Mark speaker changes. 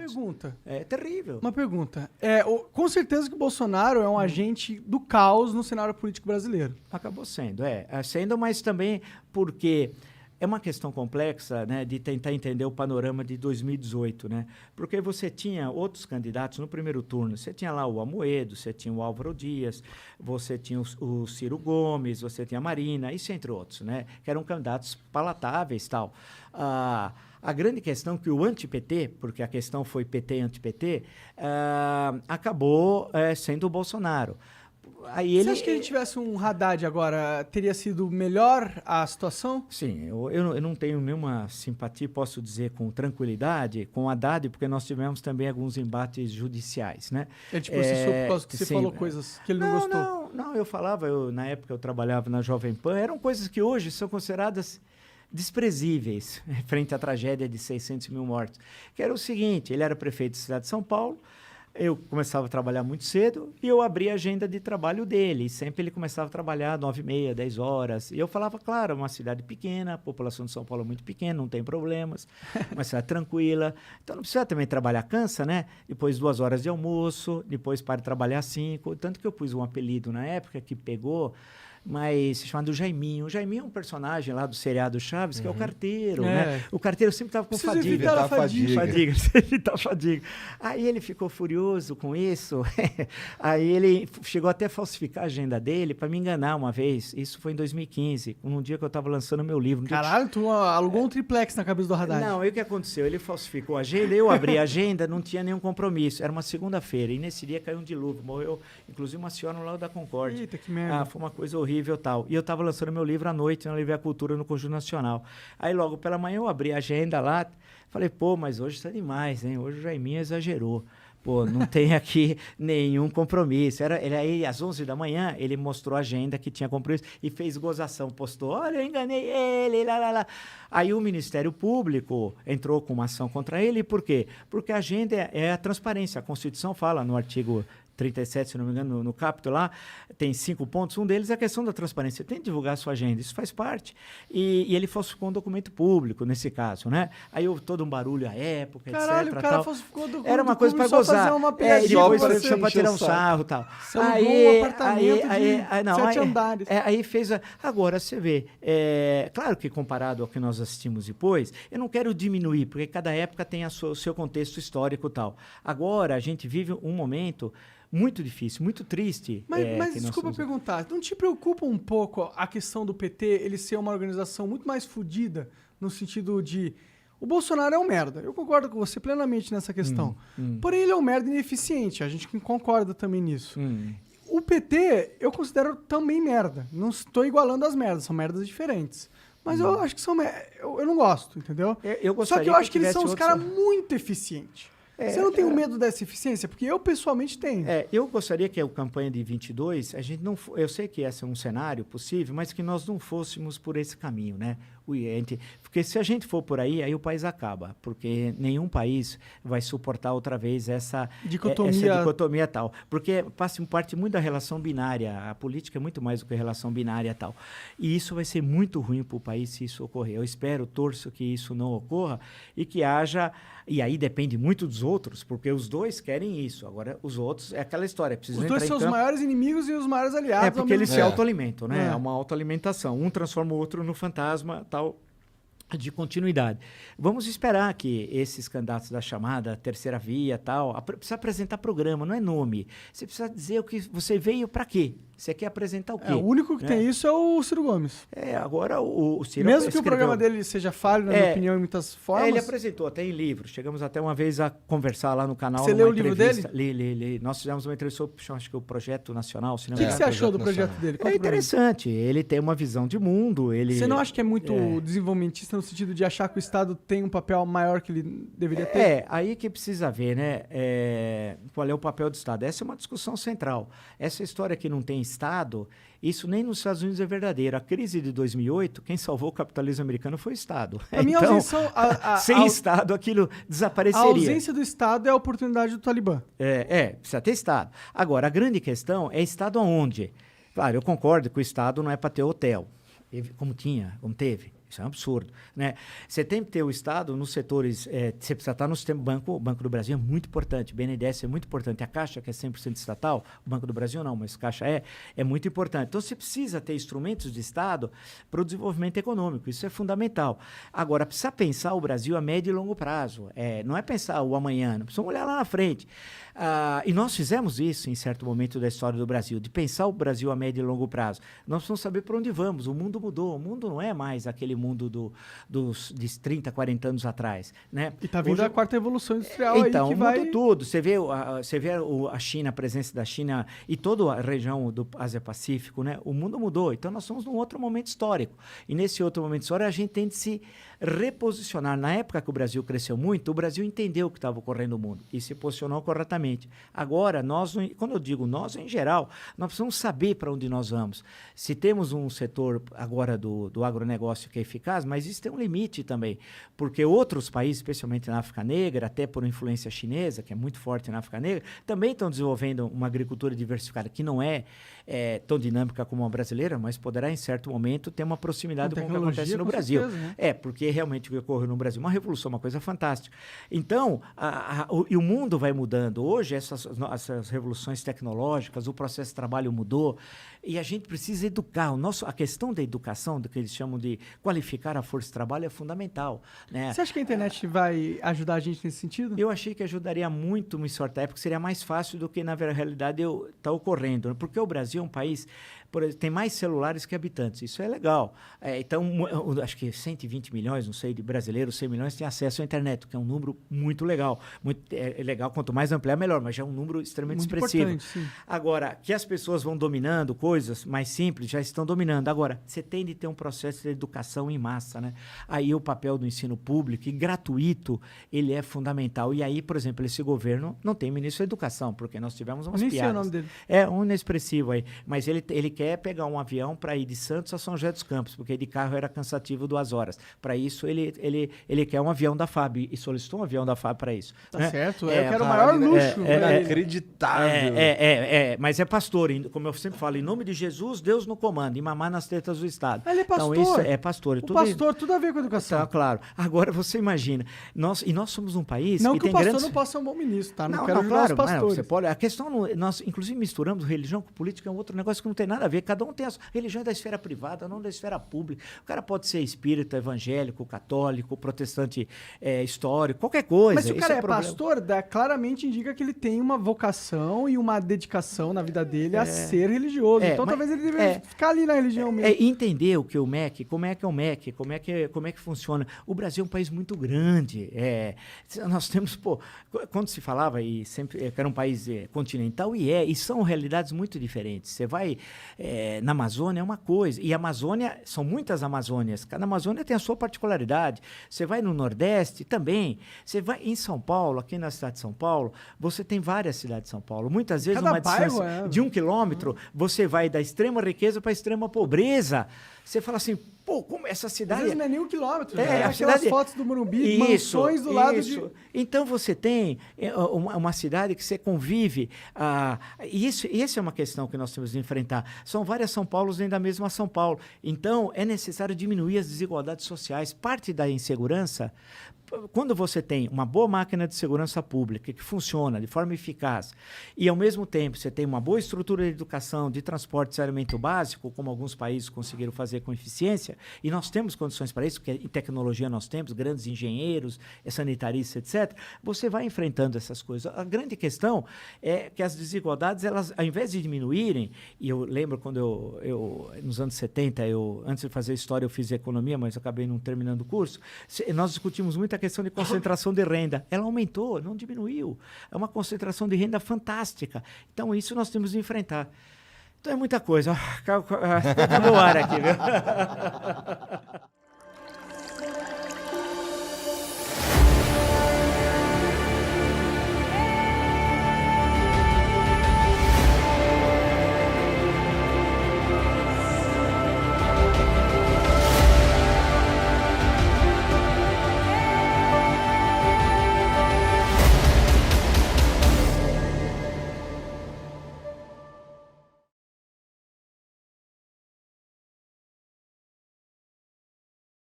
Speaker 1: pergunta.
Speaker 2: É terrível.
Speaker 1: Uma pergunta. Com certeza que o Bolsonaro é um agente do caos no cenário político brasileiro.
Speaker 2: Acabou sendo, sendo, mas também porque é uma questão complexa, né, de tentar entender o panorama de 2018, né? Porque você tinha outros candidatos no primeiro turno. Você tinha lá o Amoedo, você tinha o Álvaro Dias, você tinha o Ciro Gomes, você tinha a Marina, isso entre outros, né? Que eram candidatos palatáveis e tal. A grande questão é que o anti-PT, porque a questão foi PT e anti-PT, acabou sendo o Bolsonaro. Aí
Speaker 1: Você acha que a gente tivesse um Haddad agora, teria sido melhor a situação?
Speaker 2: Sim, eu não tenho nenhuma simpatia, posso dizer com tranquilidade, com o Haddad, porque nós tivemos também alguns embates judiciais, né?
Speaker 1: Ele te processou por causa que você falou coisas que ele não gostou?
Speaker 2: Não, eu falava, na época eu trabalhava na Jovem Pan, eram coisas que hoje são consideradas desprezíveis frente à tragédia de 600 mil mortos. Que era o seguinte, ele era prefeito da cidade de São Paulo, eu começava a trabalhar muito cedo e eu abria a agenda de trabalho dele. E sempre ele começava a trabalhar 9h30, 10 horas. E eu falava, claro, é uma cidade pequena, a população de São Paulo é muito pequena, não tem problemas, uma cidade tranquila. Então não precisa também trabalhar, cansa, né? Depois 2 horas de almoço, depois para de trabalhar 5. Tanto que eu pus um apelido na época que pegou, mas chamado Jaiminho. O Jaiminho é um personagem lá do seriado Chaves, que é o carteiro, né? O carteiro sempre estava com fadiga.
Speaker 1: Evitar a fadiga.
Speaker 2: Evitar a fadiga. Aí ele ficou furioso com isso. Aí ele chegou até a falsificar a agenda dele para me enganar uma vez. Isso foi em 2015, num dia que eu estava lançando meu livro.
Speaker 1: Caralho, tu alugou um triplex na cabeça do Haddad.
Speaker 2: Não, aí o que aconteceu? Ele falsificou a agenda, eu abri a agenda, não tinha nenhum compromisso. Era uma segunda-feira, e nesse dia caiu um dilúvio. Morreu, inclusive, uma senhora no Lago da Concórdia.
Speaker 1: Eita, que merda.
Speaker 2: Foi uma coisa horrível. Tal. E eu estava lançando meu livro à noite na Livraria Cultura no Conjunto Nacional. Aí logo pela manhã eu abri a agenda lá, falei, pô, mas hoje está demais, hein? Hoje o Jaiminho exagerou. Pô, não tem aqui nenhum compromisso. Ele aí, às 11 da manhã, ele mostrou a agenda que tinha compromisso e fez gozação. Postou, olha, eu enganei ele, lá. Aí o Ministério Público entrou com uma ação contra ele. Por quê? Porque a agenda é a transparência. A Constituição fala no artigo 37, se não me engano, no capítulo lá, tem 5 pontos. Um deles é a questão da transparência. Tem que divulgar a sua agenda, isso faz parte. E ele falsificou um documento público, nesse caso, né? Aí houve todo um barulho à época,
Speaker 1: caralho,
Speaker 2: etc.
Speaker 1: O cara
Speaker 2: tal.
Speaker 1: Falsificou o documento.
Speaker 2: Era uma coisa para gozar.
Speaker 1: Fazer uma piadinha
Speaker 2: só para tirar um sarro e tal.
Speaker 1: Você alugou um apartamento de 7 andares.
Speaker 2: Aí fez... Agora, você vê, claro que comparado ao que nós assistimos depois, eu não quero diminuir, porque cada época tem o seu contexto histórico e tal. Agora, a gente vive um momento muito difícil, muito triste.
Speaker 1: Mas desculpa perguntar, não te preocupa um pouco a questão do PT ele ser uma organização muito mais fodida, no sentido de... O Bolsonaro é um merda, eu concordo com você plenamente nessa questão. Porém, ele é um merda ineficiente, a gente concorda também nisso. O PT, eu considero também merda. Não estou igualando as merdas, são merdas diferentes. Mas eu acho que são... Eu não gosto, entendeu? Só que eu acho que eles são uns caras muito eficientes. Você não tem medo dessa eficiência? Porque eu, pessoalmente, tenho.
Speaker 2: Eu gostaria que a campanha de 22, a gente não... Eu sei que esse é um cenário possível, mas que nós não fôssemos por esse caminho, né? Porque se a gente for por aí o país acaba. Porque nenhum país vai suportar outra vez essa dicotomia tal. Porque parte muito da relação binária. A política é muito mais do que a relação binária tal. E isso vai ser muito ruim para o país se isso ocorrer. Eu torço que isso não ocorra e que haja... E aí depende muito dos outros, porque os dois querem isso. Agora, os outros, é aquela história.
Speaker 1: Os dois são os maiores inimigos e os maiores aliados.
Speaker 2: Porque eles se autoalimentam, né? É uma autoalimentação. Um transforma o outro no fantasma, tal, de continuidade. Vamos esperar que esses candidatos da chamada terceira via, tal, precisa apresentar programa, não é nome. Você precisa dizer o que você veio para quê. Você quer apresentar o quê?
Speaker 1: O único que tem isso é o Ciro Gomes.
Speaker 2: Agora o Ciro...
Speaker 1: Mesmo que o programa dele seja falho, na minha opinião, em muitas formas...
Speaker 2: Ele apresentou até em livro. Chegamos até uma vez a conversar lá no canal.
Speaker 1: Você leu o livro dele?
Speaker 2: Li. Nós fizemos uma entrevista sobre, acho que o Projeto Nacional. O
Speaker 1: que você achou do projeto dele?
Speaker 2: É interessante. Ele tem uma visão de mundo.
Speaker 1: Você não acha que é muito desenvolvimentista no sentido de achar que o Estado tem um papel maior que ele deveria ter?
Speaker 2: Aí que precisa ver, né? Qual é o papel do Estado. Essa é uma discussão central. Essa história que não tem Estado, isso nem nos Estados Unidos é verdadeiro. A crise de 2008, quem salvou o capitalismo americano foi o Estado. Então, sem Estado, aquilo desapareceria.
Speaker 1: A ausência do Estado é a oportunidade do Talibã.
Speaker 2: Precisa ter Estado. Agora, a grande questão é Estado aonde? Claro, eu concordo que o Estado não é para ter hotel, como teve. Isso é um absurdo, né? Você tem que ter o Estado nos setores, você precisa estar no sistema o Banco do Brasil é muito importante, o BNDES é muito importante, a Caixa, que é 100% estatal, o Banco do Brasil não, mas a Caixa é muito importante. Então, você precisa ter instrumentos de Estado para o desenvolvimento econômico, isso é fundamental. Agora, precisa pensar o Brasil a médio e longo prazo, não é pensar o amanhã, precisamos olhar lá na frente. E nós fizemos isso em certo momento da história do Brasil, de pensar o Brasil a médio e longo prazo. Nós precisamos saber para onde vamos, o mundo mudou, o mundo não é mais aquele mundo de 30, 40 anos atrás, né?
Speaker 1: E está vindo a quarta revolução industrial
Speaker 2: então,
Speaker 1: aí que vai...
Speaker 2: muda tudo. Você vê a China, a presença da China e toda a região do Ásia-Pacífico, né? O mundo mudou. Então, nós estamos num outro momento histórico. E nesse outro momento histórico, a gente tem de se reposicionar. Na época que o Brasil cresceu muito, o Brasil entendeu o que estava ocorrendo no mundo e se posicionou corretamente. Agora, quando eu digo nós, em geral, nós precisamos saber para onde nós vamos. Se temos um setor agora do agronegócio que é eficaz, mas isso tem um limite também, porque outros países, especialmente na África Negra, até por influência chinesa, que é muito forte na África Negra, também estão desenvolvendo uma agricultura diversificada, que não é tão dinâmica como a brasileira, mas poderá, em certo momento, ter uma proximidade com o que acontece no Brasil.
Speaker 1: Certeza, né?
Speaker 2: Porque realmente o que ocorreu no Brasil é uma revolução, uma coisa fantástica. Então, o mundo vai mudando. Hoje, essas revoluções tecnológicas, o processo de trabalho mudou, e a gente precisa educar. A questão da educação, do que eles chamam de qualificar a força de trabalho, é fundamental, né?
Speaker 1: Você acha que a internet vai ajudar a gente nesse sentido?
Speaker 2: Eu achei que ajudaria muito em certa época, seria mais fácil do que, na realidade, está ocorrendo. Porque o Brasil é um país, por exemplo, tem mais celulares que habitantes. Isso é legal. Então, acho que 120 milhões, não sei, de brasileiros, 100 milhões têm acesso à internet, que é um número muito legal. É legal, quanto mais ampliar, melhor, mas já é um número extremamente
Speaker 1: muito
Speaker 2: expressivo.
Speaker 1: Importante, sim.
Speaker 2: Agora, que as pessoas vão dominando coisas mais simples, já estão dominando. Agora, você tem de ter um processo de educação em massa, né? Aí o papel do ensino público, e gratuito, ele é fundamental. E aí, por exemplo, esse governo não tem ministro da educação, porque nós tivemos umas
Speaker 1: Nem
Speaker 2: piadas.
Speaker 1: sei o nome dele.
Speaker 2: É um inexpressivo aí. Mas ele quer pegar um avião para ir de Santos a São José dos Campos, porque de carro era cansativo 2 horas. Para isso, ele quer um avião da FAB e solicitou um avião da FAB para isso.
Speaker 1: Tá
Speaker 2: né?
Speaker 1: certo. Eu quero o maior luxo.
Speaker 3: Inacreditável.
Speaker 2: Mas é pastor, como eu sempre falo, em nome de Jesus, Deus no comando, e mamar nas tetas do Estado.
Speaker 1: Ele é pastor.
Speaker 2: Então, isso é pastor.
Speaker 1: Tudo a ver com a educação.
Speaker 2: Tá, claro. Agora, você imagina, nós somos um país
Speaker 1: não
Speaker 2: que tem
Speaker 1: o pastor
Speaker 2: grandes...
Speaker 1: não possa ser um bom ministro, tá? Não quero
Speaker 2: claro,
Speaker 1: julgar os pastores.
Speaker 2: Você pode... A questão, nós inclusive misturamos religião com política, é um outro negócio que não tem nada a ver. Cada um tem a religião da esfera privada, não da esfera pública. O cara pode ser espírita, evangélico, católico, protestante histórico, qualquer coisa.
Speaker 1: Mas se o cara é pastor, claramente indica que ele tem uma vocação e uma dedicação na vida dele a ser religioso. Então talvez ele deveria ficar ali na religião mesmo.
Speaker 2: Entender o que o MEC, como é que é o MEC, como é que funciona. O Brasil é um país muito grande. Nós temos, quando se falava, e sempre que era um país continental, e são realidades muito diferentes. Você vai na Amazônia, é uma coisa, e a Amazônia, são muitas Amazônias, cada Amazônia tem a sua particularidade. Você vai no Nordeste, também. Você vai em São Paulo, aqui na cidade de São Paulo, você tem várias cidades de São Paulo. Muitas vezes,
Speaker 1: Cada
Speaker 2: numa distância
Speaker 1: bairro
Speaker 2: de 1 quilômetro, você vai da extrema riqueza para a extrema pobreza. Você fala assim, como essa cidade...
Speaker 1: Às vezes não é nem 1 quilômetro.
Speaker 2: Aquelas
Speaker 1: cidade... fotos do Morumbi, mansões do lado de...
Speaker 2: Então, você tem uma cidade que você convive. E essa é uma questão que nós temos de enfrentar. São várias São Paulos dentro da mesma São Paulo. Então, é necessário diminuir as desigualdades sociais. Parte da insegurança... Quando você tem uma boa máquina de segurança pública que funciona de forma eficaz e, ao mesmo tempo, você tem uma boa estrutura de educação, de transporte e saneamento básico, como alguns países conseguiram fazer com eficiência, e nós temos condições para isso, porque em tecnologia nós temos grandes engenheiros, sanitaristas, etc., você vai enfrentando essas coisas. A grande questão é que as desigualdades, elas, ao invés de diminuírem, e eu lembro quando eu nos anos 70, antes de fazer história, eu fiz economia, mas acabei não terminando o curso, nós discutimos muito a questão de concentração de renda. Ela aumentou, não diminuiu. É uma concentração de renda fantástica. Então, isso nós temos de enfrentar. Então, é muita coisa. Tá no ar aqui, viu?